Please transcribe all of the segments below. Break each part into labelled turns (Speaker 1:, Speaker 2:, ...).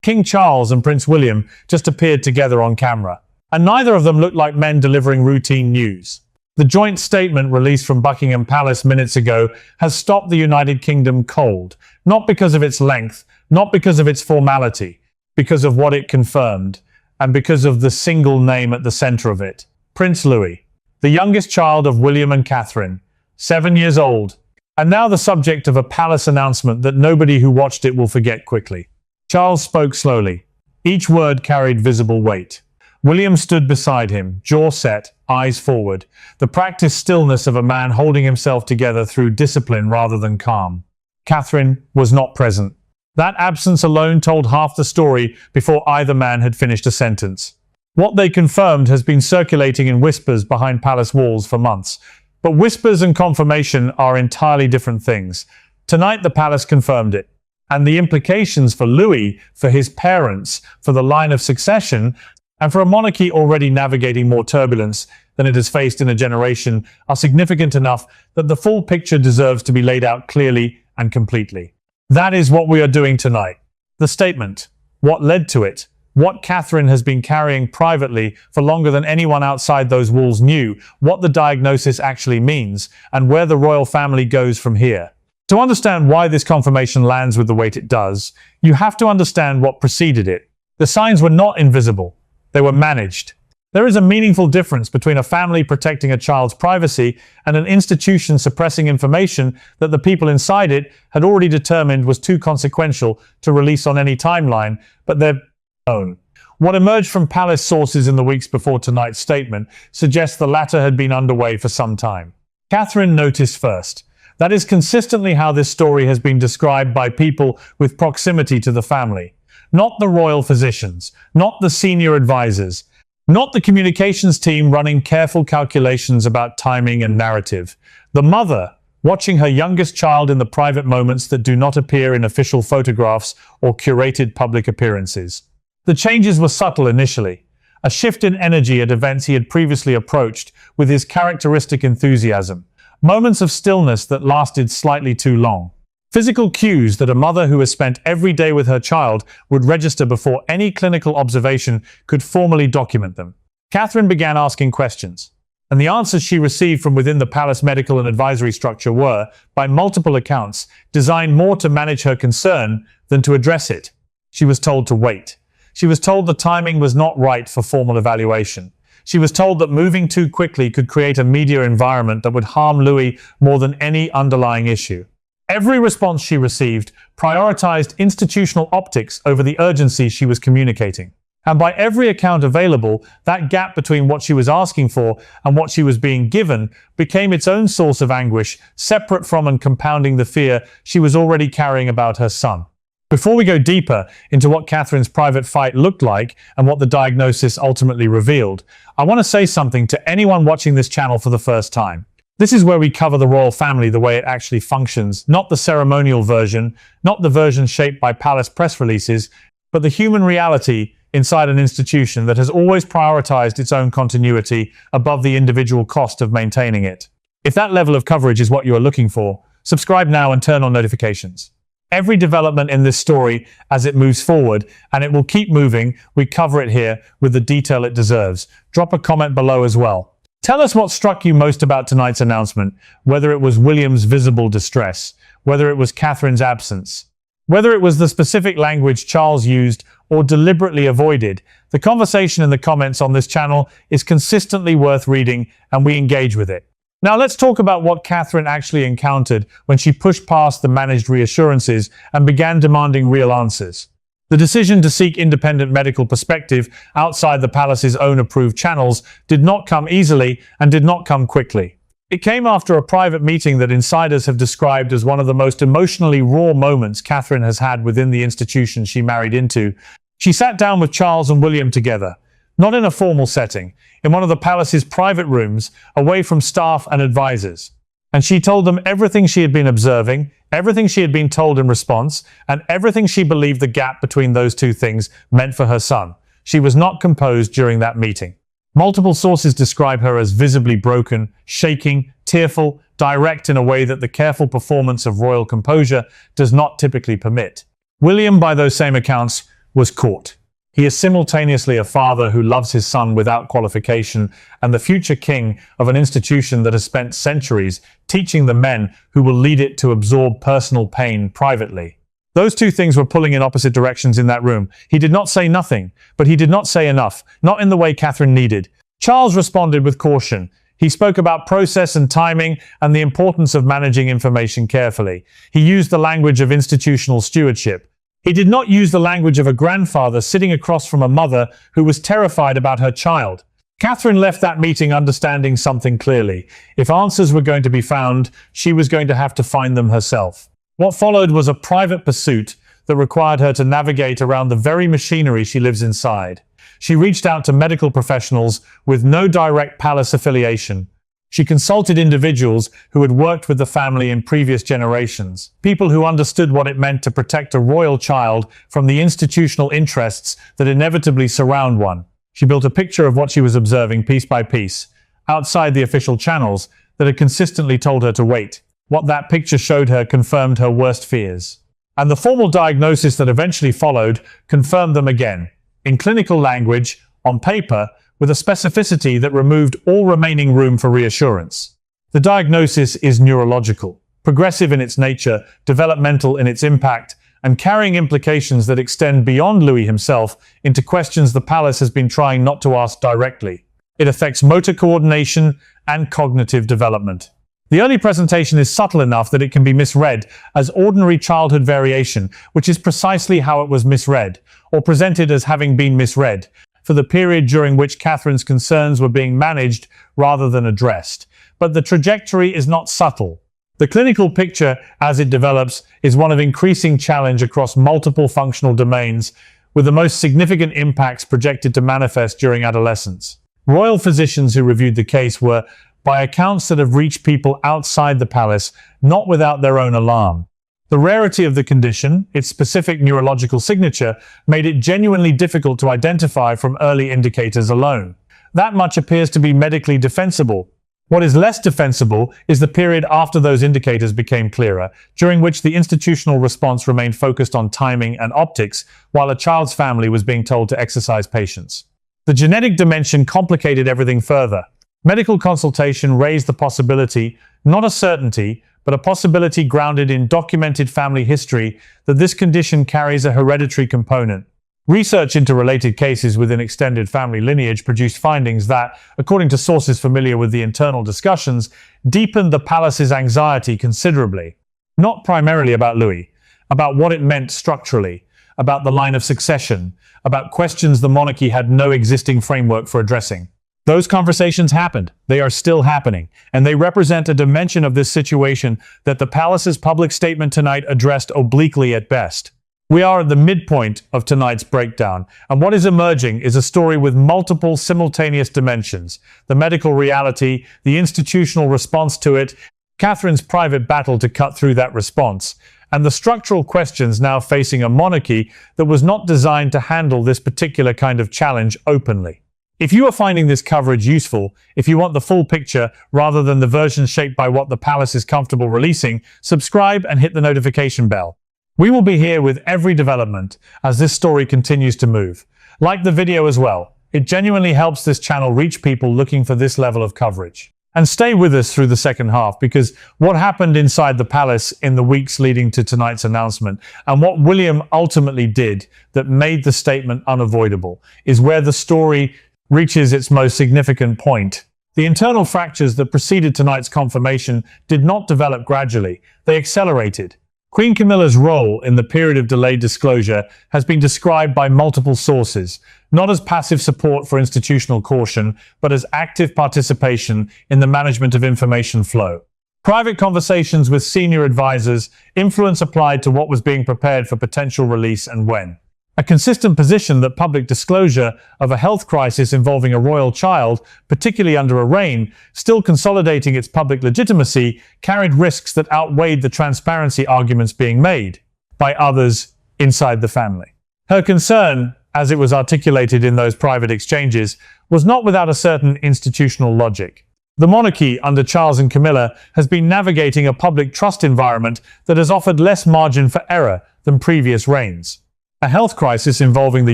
Speaker 1: King Charles and Prince William just appeared together on camera, and neither of them looked like men delivering routine news. The joint statement released from Buckingham Palace minutes ago has stopped the United Kingdom cold, not because of its length, not because of its formality, because of what it confirmed, and because of the single name at the center of it. Prince Louis, the youngest child of William and Catherine, 7 years old, and now the subject of a palace announcement that nobody who watched it will forget quickly. Charles spoke slowly. Each word carried visible weight. William stood beside him, jaw set, eyes forward, the practiced stillness of a man holding himself together through discipline rather than calm. Catherine was not present. That absence alone told half the story before either man had finished a sentence. What they confirmed has been circulating in whispers behind palace walls for months. But whispers and confirmation are entirely different things. Tonight the palace confirmed it. And the implications for Louis, for his parents, for the line of succession, and for a monarchy already navigating more turbulence than it has faced in a generation are significant enough that the full picture deserves to be laid out clearly and completely. That is what we are doing tonight. The statement, what led to it, what Catherine has been carrying privately for longer than anyone outside those walls knew, what the diagnosis actually means, and where the royal family goes from here. To understand why this confirmation lands with the weight it does, you have to understand what preceded it. The signs were not invisible. They were managed. There is a meaningful difference between a family protecting a child's privacy and an institution suppressing information that the people inside it had already determined was too consequential to release on any timeline, but their own. What emerged from palace sources in the weeks before tonight's statement suggests the latter had been underway for some time. Catherine noticed first. That is consistently how this story has been described by people with proximity to the family. Not the royal physicians, not the senior advisors, not the communications team running careful calculations about timing and narrative. The mother, watching her youngest child in the private moments that do not appear in official photographs or curated public appearances. The changes were subtle initially. A shift in energy at events he had previously approached with his characteristic enthusiasm. Moments of stillness that lasted slightly too long. Physical cues that a mother who has spent every day with her child would register before any clinical observation could formally document them. Catherine began asking questions, and the answers she received from within the palace medical and advisory structure were, by multiple accounts, designed more to manage her concern than to address it. She was told to wait. She was told the timing was not right for formal evaluation. She was told that moving too quickly could create a media environment that would harm Louis more than any underlying issue. Every response she received prioritized institutional optics over the urgency she was communicating. And by every account available, that gap between what she was asking for and what she was being given became its own source of anguish, separate from and compounding the fear she was already carrying about her son. Before we go deeper into what Catherine's private fight looked like and what the diagnosis ultimately revealed, I want to say something to anyone watching this channel for the first time. This is where we cover the royal family the way it actually functions, not the ceremonial version, not the version shaped by palace press releases, but the human reality inside an institution that has always prioritized its own continuity above the individual cost of maintaining it. If that level of coverage is what you are looking for, subscribe now and turn on notifications. Every development in this story as it moves forward, and it will keep moving, we cover it here with the detail it deserves. Drop a comment below as well. Tell us what struck you most about tonight's announcement, whether it was William's visible distress, whether it was Catherine's absence, whether it was the specific language Charles used or deliberately avoided. The conversation in the comments on this channel is consistently worth reading, and we engage with it. Now let's talk about what Catherine actually encountered when she pushed past the managed reassurances and began demanding real answers. The decision to seek independent medical perspective outside the palace's own approved channels did not come easily and did not come quickly. It came after a private meeting that insiders have described as one of the most emotionally raw moments Catherine has had within the institution she married into. She sat down with Charles and William together, not in a formal setting, in one of the palace's private rooms, away from staff and advisors. And she told them everything she had been observing, everything she had been told in response, and everything she believed the gap between those two things meant for her son. She was not composed during that meeting. Multiple sources describe her as visibly broken, shaking, tearful, direct in a way that the careful performance of royal composure does not typically permit. William, by those same accounts, was caught. He is simultaneously a father who loves his son without qualification and the future king of an institution that has spent centuries teaching the men who will lead it to absorb personal pain privately. Those two things were pulling in opposite directions in that room. He did not say nothing, but he did not say enough, not in the way Catherine needed. Charles responded with caution. He spoke about process and timing and the importance of managing information carefully. He used the language of institutional stewardship. He did not use the language of a grandfather sitting across from a mother who was terrified about her child. Catherine left that meeting understanding something clearly. If answers were going to be found, she was going to have to find them herself. What followed was a private pursuit that required her to navigate around the very machinery she lives inside. She reached out to medical professionals with no direct palace affiliation. She consulted individuals who had worked with the family in previous generations, people who understood what it meant to protect a royal child from the institutional interests that inevitably surround one. She built a picture of what she was observing piece by piece, outside the official channels that had consistently told her to wait. What that picture showed her confirmed her worst fears. And the formal diagnosis that eventually followed confirmed them again, in clinical language, on paper, with a specificity that removed all remaining room for reassurance. The diagnosis is neurological, progressive in its nature, developmental in its impact, and carrying implications that extend beyond Louis himself into questions the palace has been trying not to ask directly. It affects motor coordination and cognitive development. The early presentation is subtle enough that it can be misread as ordinary childhood variation, which is precisely how it was misread, or presented as having been misread, for the period during which Catherine's concerns were being managed rather than addressed. But the trajectory is not subtle. The clinical picture, as it develops, is one of increasing challenge across multiple functional domains, with the most significant impacts projected to manifest during adolescence. Royal physicians who reviewed the case were, by accounts that have reached people outside the palace, not without their own alarm. The rarity of the condition, its specific neurological signature, made it genuinely difficult to identify from early indicators alone. That much appears to be medically defensible. What is less defensible is the period after those indicators became clearer, during which the institutional response remained focused on timing and optics, while a child's family was being told to exercise patience. The genetic dimension complicated everything further. Medical consultation raised the possibility, not a certainty, but a possibility grounded in documented family history, that this condition carries a hereditary component. Research into related cases within extended family lineage produced findings that, according to sources familiar with the internal discussions, deepened the palace's anxiety considerably. Not primarily about Louis, about what it meant structurally, about the line of succession, about questions the monarchy had no existing framework for addressing. Those conversations happened, they are still happening, and they represent a dimension of this situation that the palace's public statement tonight addressed obliquely at best. We are at the midpoint of tonight's breakdown, and what is emerging is a story with multiple simultaneous dimensions: the medical reality, the institutional response to it, Catherine's private battle to cut through that response, and the structural questions now facing a monarchy that was not designed to handle this particular kind of challenge openly. If you are finding this coverage useful, if you want the full picture rather than the version shaped by what the palace is comfortable releasing, subscribe and hit the notification bell. We will be here with every development as this story continues to move. Like the video as well. It genuinely helps this channel reach people looking for this level of coverage. And stay with us through the second half, because what happened inside the palace in the weeks leading to tonight's announcement, and what William ultimately did that made the statement unavoidable, is where the story reaches its most significant point. The internal fractures that preceded tonight's confirmation did not develop gradually, they accelerated. Queen Camilla's role in the period of delayed disclosure has been described by multiple sources, not as passive support for institutional caution, but as active participation in the management of information flow. Private conversations with senior advisors, influence applied to what was being prepared for potential release and when. A consistent position that public disclosure of a health crisis involving a royal child, particularly under a reign, still consolidating its public legitimacy, carried risks that outweighed the transparency arguments being made by others inside the family. Her concern, as it was articulated in those private exchanges, was not without a certain institutional logic. The monarchy under Charles and Camilla has been navigating a public trust environment that has offered less margin for error than previous reigns. A health crisis involving the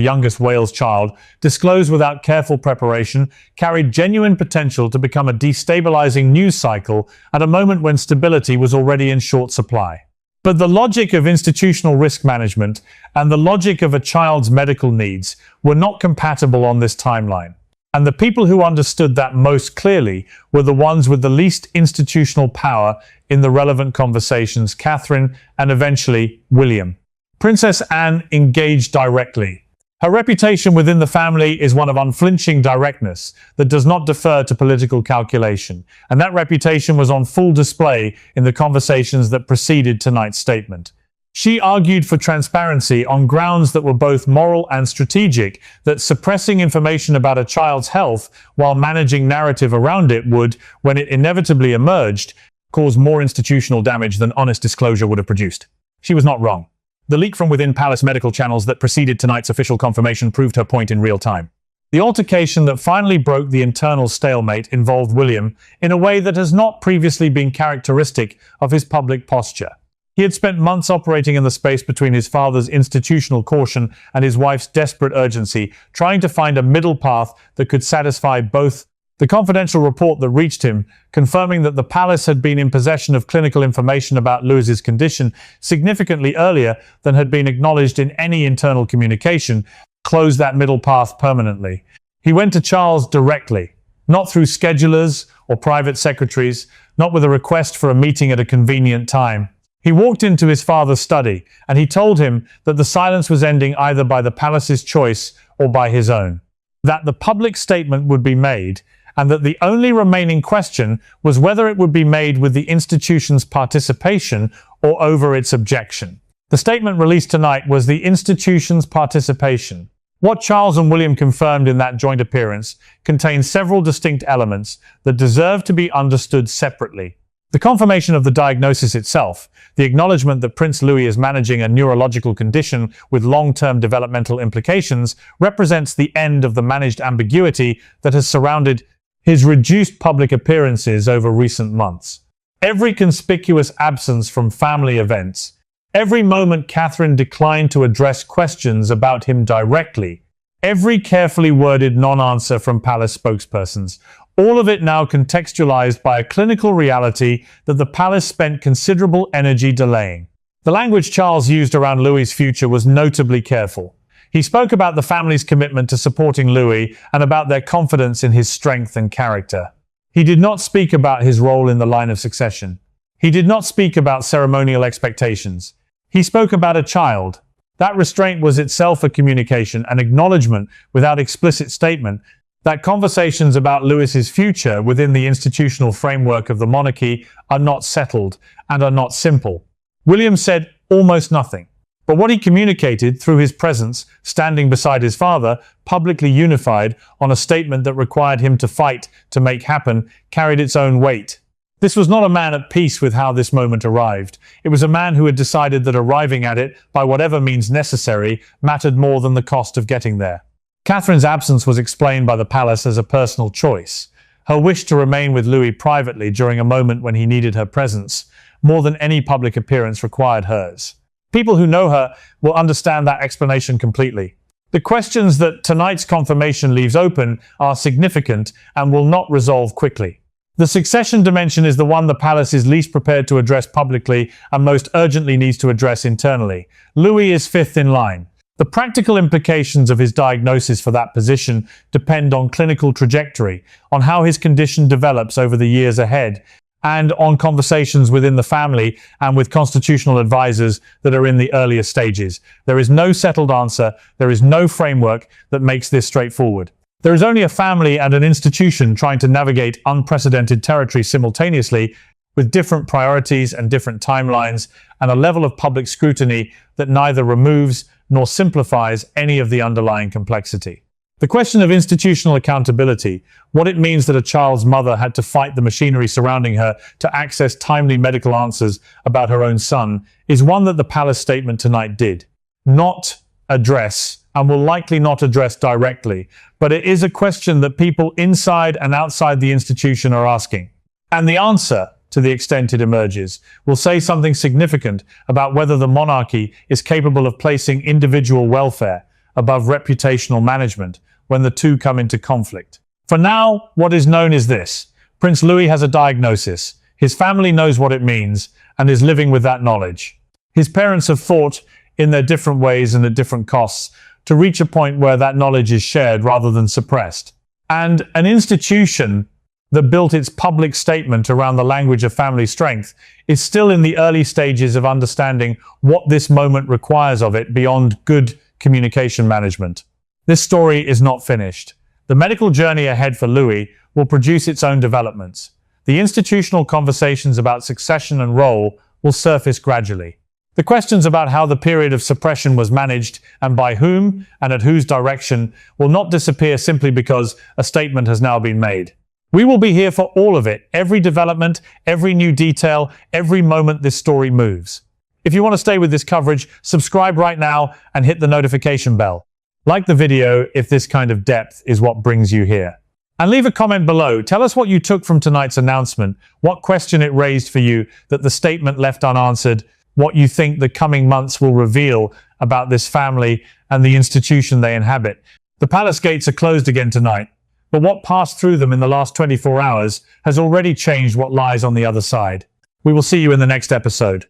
Speaker 1: youngest Wales child, disclosed without careful preparation, carried genuine potential to become a destabilizing news cycle at a moment when stability was already in short supply. But the logic of institutional risk management and the logic of a child's medical needs were not compatible on this timeline. And the people who understood that most clearly were the ones with the least institutional power in the relevant conversations: Catherine and eventually William. Princess Anne engaged directly. Her reputation within the family is one of unflinching directness that does not defer to political calculation, and that reputation was on full display in the conversations that preceded tonight's statement. She argued for transparency on grounds that were both moral and strategic, that suppressing information about a child's health while managing narrative around it would, when it inevitably emerged, cause more institutional damage than honest disclosure would have produced. She was not wrong. The leak from within palace medical channels that preceded tonight's official confirmation proved her point in real time. The altercation that finally broke the internal stalemate involved William in a way that has not previously been characteristic of his public posture. He had spent months operating in the space between his father's institutional caution and his wife's desperate urgency, trying to find a middle path that could satisfy both. The confidential report that reached him, confirming that the palace had been in possession of clinical information about Lewis's condition significantly earlier than had been acknowledged in any internal communication, closed that middle path permanently. He went to Charles directly, not through schedulers or private secretaries, not with a request for a meeting at a convenient time. He walked into his father's study, and he told him that the silence was ending either by the palace's choice or by his own. That the public statement would be made, and that the only remaining question was whether it would be made with the institution's participation or over its objection. The statement released tonight was the institution's participation. What Charles and William confirmed in that joint appearance contained several distinct elements that deserve to be understood separately. The confirmation of the diagnosis itself, the acknowledgement that Prince Louis is managing a neurological condition with long-term developmental implications, represents the end of the managed ambiguity that has surrounded his reduced public appearances over recent months. Every conspicuous absence from family events, every moment Catherine declined to address questions about him directly, every carefully worded non-answer from palace spokespersons, all of it now contextualized by a clinical reality that the palace spent considerable energy delaying. The language Charles used around Louis's future was notably careful. He spoke about the family's commitment to supporting Louis and about their confidence in his strength and character. He did not speak about his role in the line of succession. He did not speak about ceremonial expectations. He spoke about a child. That restraint was itself a communication, an acknowledgement without explicit statement, that conversations about Louis's future within the institutional framework of the monarchy are not settled and are not simple. William said almost nothing. But what he communicated through his presence, standing beside his father, publicly unified on a statement that required him to fight to make happen, carried its own weight. This was not a man at peace with how this moment arrived. It was a man who had decided that arriving at it, by whatever means necessary, mattered more than the cost of getting there. Catherine's absence was explained by the palace as a personal choice. Her wish to remain with Louis privately during a moment when he needed her presence, more than any public appearance required hers. People who know her will understand that explanation completely. The questions that tonight's confirmation leaves open are significant and will not resolve quickly. The succession dimension is the one the palace is least prepared to address publicly and most urgently needs to address internally. Louis is fifth in line. The practical implications of his diagnosis for that position depend on clinical trajectory, on how his condition develops over the years ahead, and on conversations within the family and with constitutional advisors that are in the earlier stages. There is no settled answer. There is no framework that makes this straightforward. There is only a family and an institution trying to navigate unprecedented territory simultaneously, with different priorities and different timelines, and a level of public scrutiny that neither removes nor simplifies any of the underlying complexity. The question of institutional accountability, what it means that a child's mother had to fight the machinery surrounding her to access timely medical answers about her own son, is one that the palace statement tonight did not address, and will likely not address directly, but it is a question that people inside and outside the institution are asking. And the answer to the extent it emerges, will say something significant about whether the monarchy is capable of placing individual welfare above reputational management when the two come into conflict. For now, what is known is this: Prince Louis has a diagnosis. His family knows what it means and is living with that knowledge. His parents have fought in their different ways and at different costs to reach a point where that knowledge is shared rather than suppressed. And an institution that built its public statement around the language of family strength is still in the early stages of understanding what this moment requires of it beyond good communication management. This story is not finished. The medical journey ahead for Louis will produce its own developments. The institutional conversations about succession and role will surface gradually. The questions about how the period of suppression was managed and by whom and at whose direction will not disappear simply because a statement has now been made. We will be here for all of it, every development, every new detail, every moment this story moves. If you want to stay with this coverage, subscribe right now and hit the notification bell. Like the video if this kind of depth is what brings you here. And leave a comment below. Tell us what you took from tonight's announcement, what question it raised for you that the statement left unanswered, what you think the coming months will reveal about this family and the institution they inhabit. The palace gates are closed again tonight, but what passed through them in the last 24 hours has already changed what lies on the other side. We will see you in the next episode.